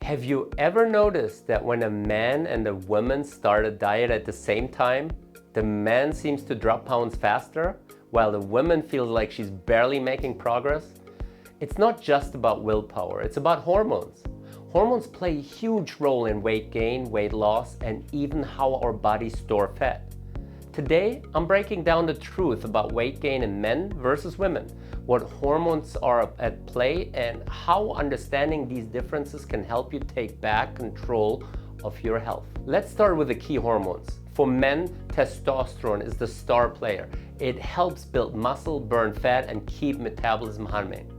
Have you ever noticed that when a man and a woman start a diet at the same time, the man seems to drop pounds faster, while the woman feels like she's barely making progress? It's not just about willpower, it's about hormones. Hormones play a huge role in weight gain, weight loss, and even how our bodies store fat. Today, I'm breaking down the truth about weight gain in men versus women, what hormones are at play, and how understanding these differences can help you take back control of your health. Let's start with the key hormones. For men, testosterone is the star player. It helps build muscle, burn fat, and keep metabolism humming.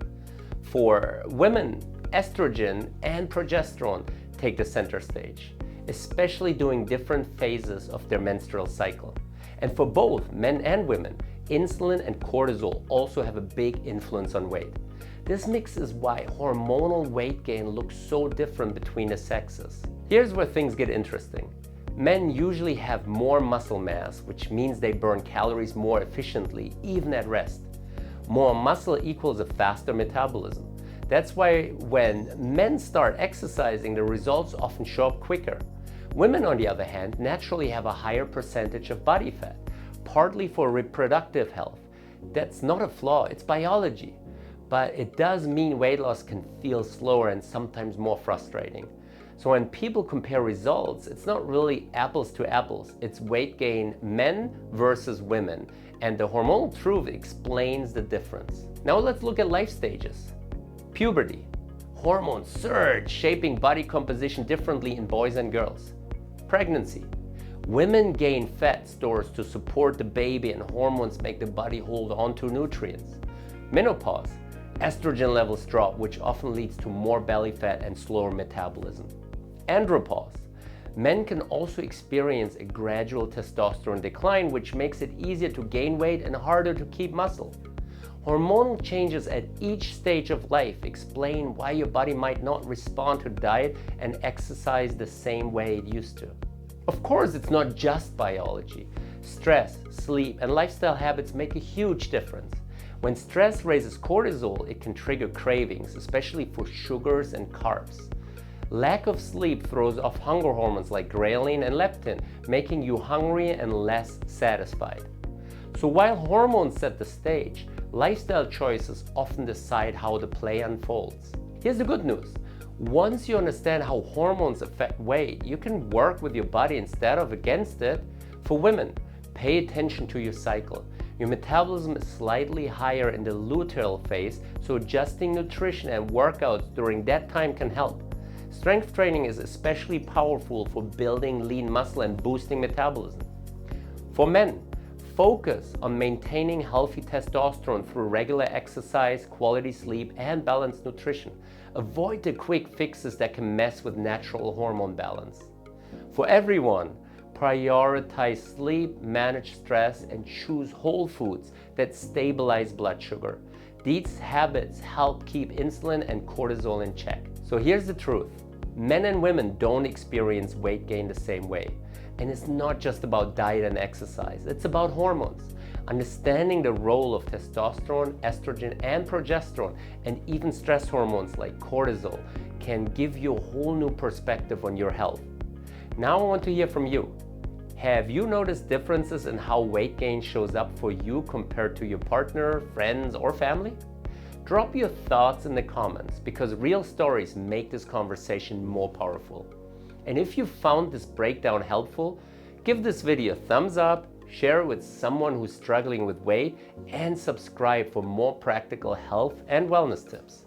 For women, estrogen and progesterone take the center stage, especially during different phases of their menstrual cycle. And for both men and women, insulin and cortisol also have a big influence on weight. This mix is why hormonal weight gain looks so different between the sexes. Here's where things get interesting. Men usually have more muscle mass, which means they burn calories more efficiently, even at rest. More muscle equals a faster metabolism. That's why when men start exercising, the results often show up quicker. Women, on the other hand, naturally have a higher percentage of body fat, partly for reproductive health. That's not a flaw, it's biology. But it does mean weight loss can feel slower and sometimes more frustrating. So when people compare results, it's not really apples to apples. It's weight gain men versus women. And the hormonal truth explains the difference. Now let's look at life stages. Puberty. Hormones surge, shaping body composition differently in boys and girls. Pregnancy. Women gain fat stores to support the baby, and hormones make the body hold on to nutrients. Menopause. Estrogen levels drop, which often leads to more belly fat and slower metabolism. Andropause. Men can also experience a gradual testosterone decline, which makes it easier to gain weight and harder to keep muscle. Hormonal changes at each stage of life explain why your body might not respond to diet and exercise the same way it used to. Of course, it's not just biology. Stress, sleep, and lifestyle habits make a huge difference. When stress raises cortisol, it can trigger cravings, especially for sugars and carbs. Lack of sleep throws off hunger hormones like ghrelin and leptin, making you hungry and less satisfied. So while hormones set the stage, lifestyle choices often decide how the play unfolds. Here's the good news. Once you understand how hormones affect weight, you can work with your body instead of against it. For women, pay attention to your cycle. Your metabolism is slightly higher in the luteal phase, so adjusting nutrition and workouts during that time can help. Strength training is especially powerful for building lean muscle and boosting metabolism. For men, focus on maintaining healthy testosterone through regular exercise, quality sleep, and balanced nutrition. Avoid the quick fixes that can mess with natural hormone balance. For everyone, prioritize sleep, manage stress, and choose whole foods that stabilize blood sugar. These habits help keep insulin and cortisol in check. So here's the truth. Men and women don't experience weight gain the same way. And it's not just about diet and exercise, it's about hormones. Understanding the role of testosterone, estrogen, and progesterone, and even stress hormones like cortisol, can give you a whole new perspective on your health. Now I want to hear from you. Have you noticed differences in how weight gain shows up for you compared to your partner, friends, or family? Drop your thoughts in the comments, because real stories make this conversation more powerful. And if you found this breakdown helpful, give this video a thumbs up, share it with someone who's struggling with weight, and subscribe for more practical health and wellness tips.